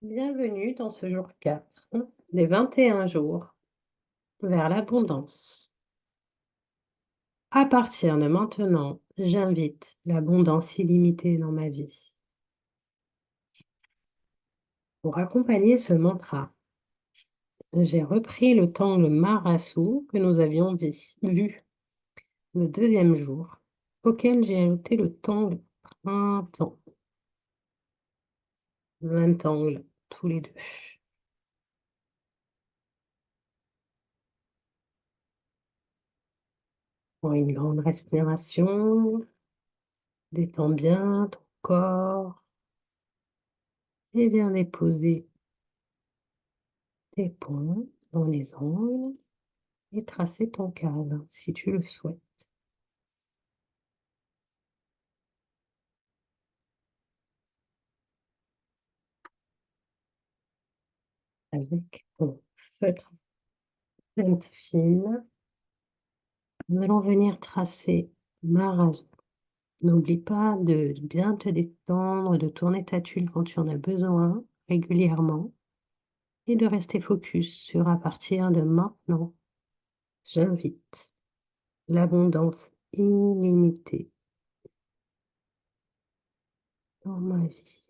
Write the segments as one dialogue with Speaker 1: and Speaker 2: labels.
Speaker 1: Bienvenue dans ce jour 4 des 21 jours vers l'abondance. À partir de maintenant, j'invite l'abondance illimitée dans ma vie. Pour accompagner ce mantra, j'ai repris le tangle Marasu que nous avions vu le deuxième jour, auquel j'ai ajouté le tangle printemps. 20 tangles tous les deux. Prends une grande respiration, détends bien ton corps et viens déposer tes poings dans les angles et tracer ton cadre si tu le souhaites. Avec ton feutre teinte fine, nous allons venir tracer Marasu. N'oublie pas de bien te détendre, de tourner ta tuile quand tu en as besoin régulièrement et de rester focus sur à partir de maintenant, j'invite l'abondance illimitée dans ma vie.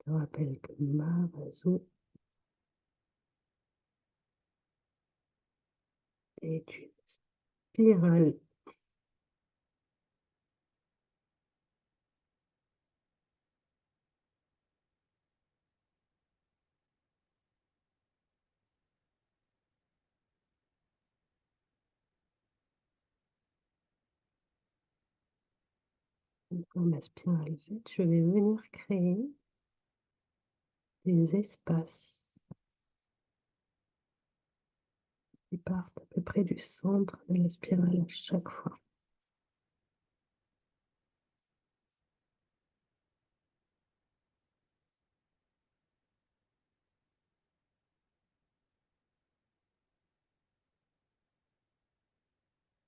Speaker 1: Je te rappelle que Marasu est une spirale dans ma spirale faite. Je vais venir créer des espaces qui partent à peu près du centre de la spirale à chaque fois.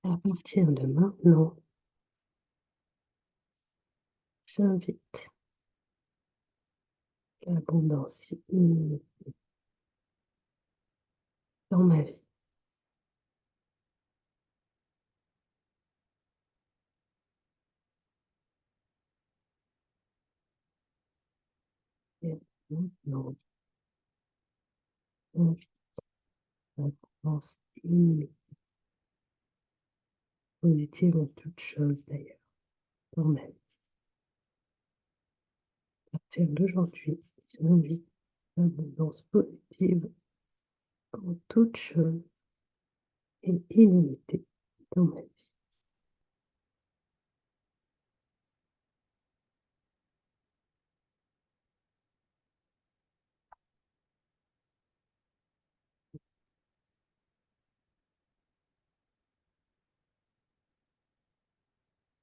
Speaker 1: À partir de maintenant, j'invite l'abondance illimitée dans ma vie. Et maintenant, j'invite l'abondance illimitée, positive en toutes choses d'ailleurs, dans ma vie. À partir d'aujourd'hui, j'invite l'abondance positive en toutes choses et illimitée dans ma vie.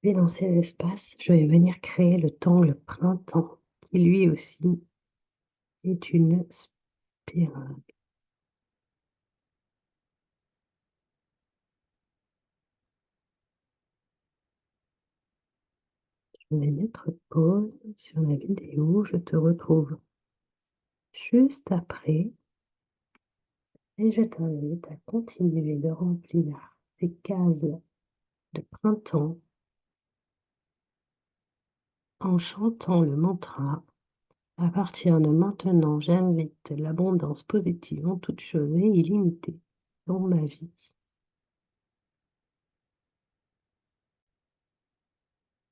Speaker 1: Et dans ces espaces, je vais venir créer le temps, le printemps, qui lui aussi est une spirale. Je vais mettre pause sur la vidéo. Je te retrouve juste après et je t'invite à continuer de remplir tes cases de printemps en chantant le mantra. À partir de maintenant, j'invite l'abondance positive en toute chose et illimitée dans ma vie.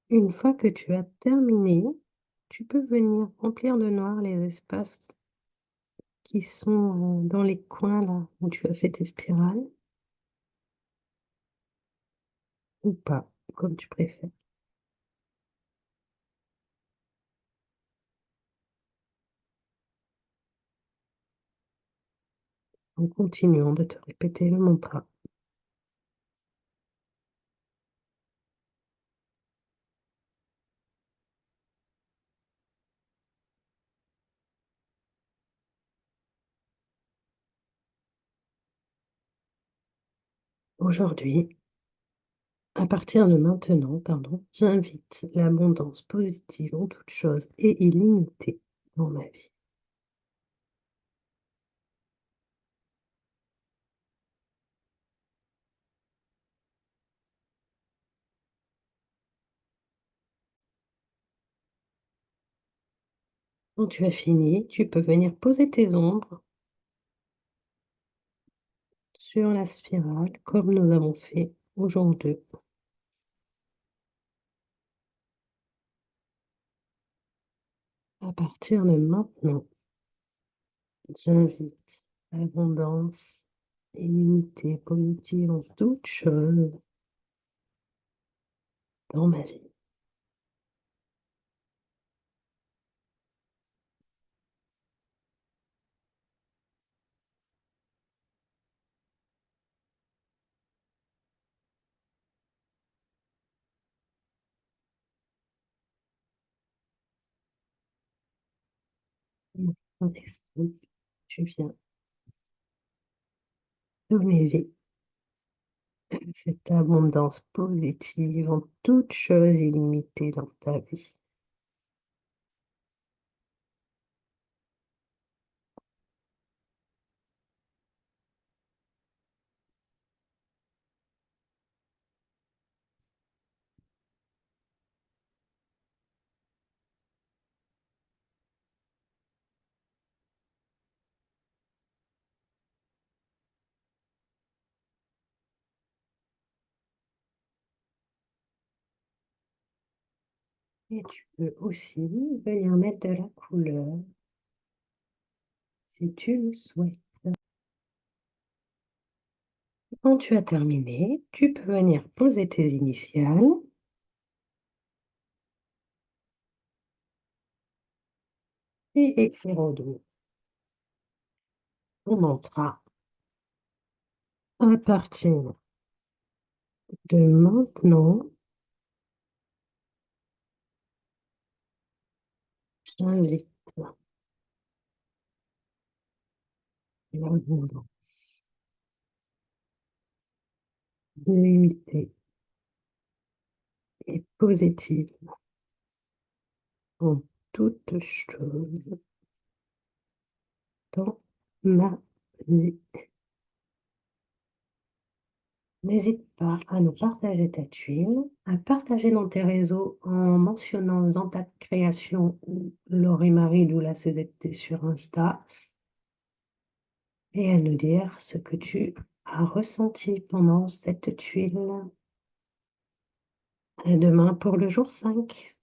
Speaker 1: Une fois que tu as terminé, tu peux venir remplir de noir les espaces qui sont dans les coins là où tu as fait tes spirales ou pas, comme tu préfères. En continuant de te répéter le mantra. Aujourd'hui, À partir de maintenant, pardon, j'invite l'abondance positive en toutes choses et illimitée dans ma vie. Quand tu as fini, tu peux venir poser tes ombres sur la spirale comme nous avons fait aujourd'hui. À partir de maintenant, j'invite l'abondance illimitée, positive en toutes choses dans ma vie. Mon esprit, tu viens donner vie à cette abondance positive en toutes choses illimitées dans ta vie. Et tu peux aussi venir mettre de la couleur si tu le souhaites. Quand tu as terminé, tu peux venir poser tes initiales et écrire au dos. On mantra à partir de maintenant, j'invite l'abondance limitée et positive en toutes choses dans ma vie. N'hésite pas à nous partager ta tuile, à partager dans tes réseaux en mentionnant Zanta Création ou Laurie Marie Doula CZT sur Insta et à nous dire ce que tu as ressenti pendant cette tuile. À demain pour le jour 5.